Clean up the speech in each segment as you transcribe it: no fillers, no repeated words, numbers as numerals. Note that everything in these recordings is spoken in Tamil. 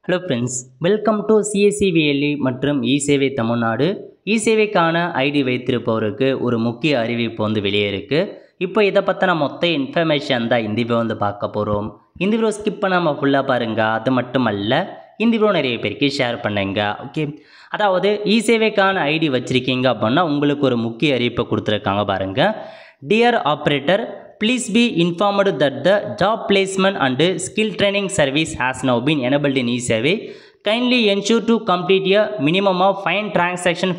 ஹலோ ஃப்ரெண்ட்ஸ், வெல்கம் டு சிஎஸ்சிவிஎல்இ மற்றும் இ-சேவை தமிழ்நாடு. இ-சேவைக்கான ஐடி வைத்திருப்பவருக்கு ஒரு முக்கிய அறிவிப்பு வெளியே இருக்குது. இப்போ இதை பற்றின மொத்த இன்ஃபர்மேஷன் தான் இந்த வீடியோ பார்க்க போகிறோம். இந்த வீடியோ ஸ்கிப் பண்ணாமல் ஃபுல்லாக பாருங்கள். அது மட்டும் அல்ல, இந்த வீடியோ நிறைய பேருக்கு ஷேர் பண்ணுங்க. ஓகே, அதாவது இ-சேவைக்கான ஐடி வச்சுருக்கீங்க அப்படின்னா உங்களுக்கு ஒரு முக்கிய அறிவிப்பை கொடுத்துருக்காங்க பாருங்கள். Dear operator, please be informed that the job placement and skill training service has now been enabled in e-survey. Kindly ensure to complete a minimum of 5 transactions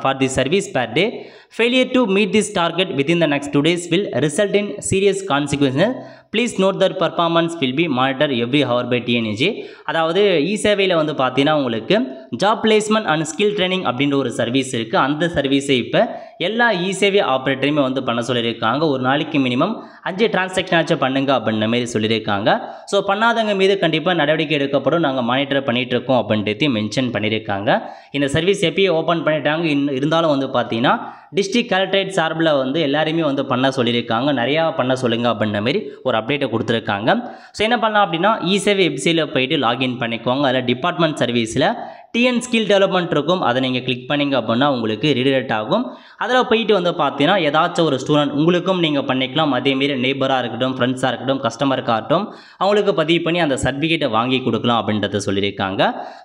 for this service per day. Failure to meet this target within the next 2 days will result in serious consequences. Please note that performance will be monitored every hour by TNJ. அதாவது இ-சேவையில் பார்த்தீங்கன்னா உங்களுக்கு job placement and skill training அப்படின்ற ஒரு சர்வீஸ் இருக்குது. அந்த சர்வீஸை இப்போ எல்லா இ-சேவை ஆப்ரேட்டரையுமே பண்ண சொல்லியிருக்காங்க. ஒரு நாளைக்கு மினிமம் 5 டிரான்சாக்ஷன் ஆச்சும் பண்ணுங்க அப்படின்ற மாரி சொல்லியிருக்காங்க. ஸோ பண்ணாதவங்க மீது கண்டிப்பாக நடவடிக்கை எடுக்கப்படும், நாங்கள் மானிட்டர் பண்ணிகிட்டு இருக்கோம் அப்படின்ட்டு மென்ஷன் பண்ணியிருக்காங்க. இந்த சர்வீஸ் எப்பயும் ஓப்பன் பண்ணிட்டாங்க. இருந்தாலும் பார்த்தீங்கன்னா டிஸ்ட்ரிக்ட் கலெக்டரேட் சார்பில் எல்லாருமே பண்ண சொல்லியிருக்காங்க. நிறையா பண்ண சொல்லுங்க அப்படின்ற மாரி ஒரு அப்டேட்டை கொடுத்துருக்காங்க. ஸோ என்ன பண்ணலாம் அப்படின்னா, இ-சேவை வெப்சைட்டில் போயிட்டு லாகின் பண்ணிக்கோங்க. அதில் டிபார்ட்மெண்ட் சர்வீஸில் டிஎன் ஸ்கில் டெவலப்மெண்ட் இருக்கும். அதை நீங்கள் கிளிக் பண்ணிங்க அப்படின்னா உங்களுக்கு ரீடைரக்ட் ஆகும். அதில் போயிட்டு பார்த்தீங்கன்னா ஏதாச்சும் ஒரு ஸ்டூடெண்ட் உங்களுக்கும் நீங்கள் பண்ணிக்கலாம். அதேமாரி நெய்பராக இருக்கட்டும், ஃப்ரெண்ட்ஸாக இருக்கட்டும், கஸ்டமருக்காக இருக்கட்டும், அவங்களுக்கு பதிவு பண்ணி அந்த சர்டிஃபிகேட்டை வாங்கி கொடுக்கலாம் அப்படின்றத சொல்லியிருக்காங்க.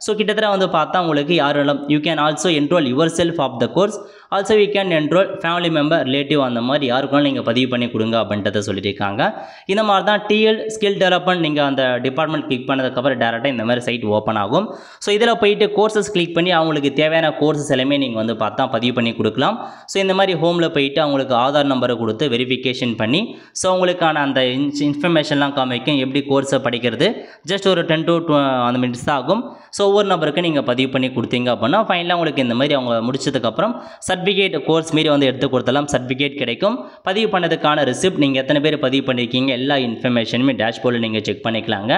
ஸோ கிட்டத்தட்ட பார்த்தா உங்களுக்கு யாரும் you can also enrol your self of the course, also you can enrol family member, relative, அந்த மாதிரி யாருக்கும் நீங்கள் பதிவு பண்ணி கொடுங்க அப்படின்றத சொல்லியிருக்காங்க. இந்த மாதிரி தான் டிஎல் ஸ்கில் டெவலப்மெண்ட் நீங்கள் அந்த டிபார்ட்மெண்ட் கிளிக் பண்ணதுக்கப்புறம் டேரெக்டாக இந்த மாதிரி சைட் ஓப்பன் ஆகும். ஸோ இதில் போயிட்டு கோர்சஸ் கிளிக் பண்ணி அவங்களுக்கு தேவையான கோர்சஸ் எல்லாமே நீங்கள் பார்த்தா பதிவு பண்ணி கொடுக்கலாம். ஸோ இந்த மாதிரி ஹோமில் போயிட்டு அவங்களுக்கு ஆதார் நம்பரை கொடுத்து வெரிஃபிகேஷன் பண்ணி ஸோ அவங்களுக்கான அந்த இன்ஃபர்மேஷன்லாம் காமிக்கும். எப்படி கோர்ஸை படிக்கிறது ஜஸ்ட் ஒரு 10 to 20 மினிட்ஸ் தான் ஆகும். ஸோ ஒவ்வொரு நபருக்கு நீங்கள் பதிவு பண்ணி கொடுத்தீங்க அப்படின்னா ஃபைனலாக உங்களுக்கு இந்த மாதிரி அவங்க முடிச்சதுக்கப்புறம் சர்டிஃபிகேட் கோர்ஸ் மாரி எடுத்து கொடுத்தலாம். சர்டிஃபிகேட் கிடைக்கும். பதிவு பண்ணதுக்கான ரிசிப்ட், நீங்கள் எத்தனை பேர் பதிவு பண்ணியிருக்கீங்க, எல்லா இன்ஃபர்மேஷனுமே டேஷ்போர்டில் நீங்கள் செக் பண்ணிக்கலாங்க.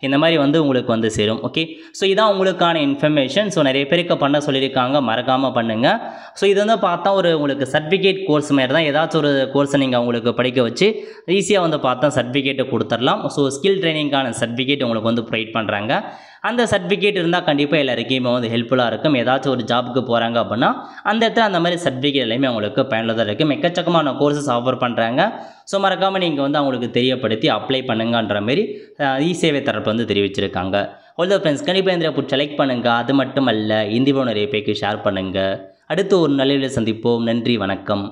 இந்த மாதிரி உங்களுக்கு சேரும். ஓகே, ஸோ இதான் உங்களுக்கான இன்ஃபர்மேஷன். ஸோ நிறைய பேருக்கு பண்ண சொல்லியிருக்காங்க, மறக்காமல் பண்ணுங்கள். ஸோ இது பார்த்தா ஒரு உங்களுக்கு சர்டிஃபிகேட் கோர்ஸ் மாதிரி தான். ஏதாச்சும் ஒரு கோர்ஸை நீங்கள் அவங்களுக்கு படிக்க வச்சு ஈஸியாக பார்த்தா சர்டிஃபிகேட்டை கொடுத்துடலாம். ஸோ ஸ்கில் ட்ரைனிங்கான சர்டிஃபிகேட் உங்களுக்கு ப்ரொவைட் பண்ணுறாங்க. அந்த சர்டிஃபிகேட் இருந்தால் கண்டிப்பாக எல்லாருக்குமே ஹெல்ப்ஃபுல்லாக இருக்கும். ஏதாச்சும் ஒரு ஜாபுக்கு போகிறாங்க அப்படின்னா அந்த இடத்துல அந்த மாதிரி சர்டிஃபிகேட் எல்லாமே அவங்களுக்கு பயனுள்ளதாக இருக்கும். எக்கச்சக்கமான கோர்சஸ் ஆஃபர் பண்ணுறாங்க. ஸோ மறக்காமல் நீங்கள் அவங்களுக்கு தெரியப்படுத்தி அப்ளை பண்ணுங்கன்ற மாரி இ-சேவை தரப்பு தெரிவிச்சிருக்காங்க. ஆல் தி ஃப்ரெண்ட்ஸ், கண்டிப்பாக இந்த பிடிச்ச லைக் பண்ணுங்கள். அது மட்டும் அல்ல, இந்த வீடியோ நிறைய பேருக்கு ஷேர் பண்ணுங்கள். அடுத்து ஒரு நல்ல வீடியோவில் சந்திப்போம். நன்றி, வணக்கம்.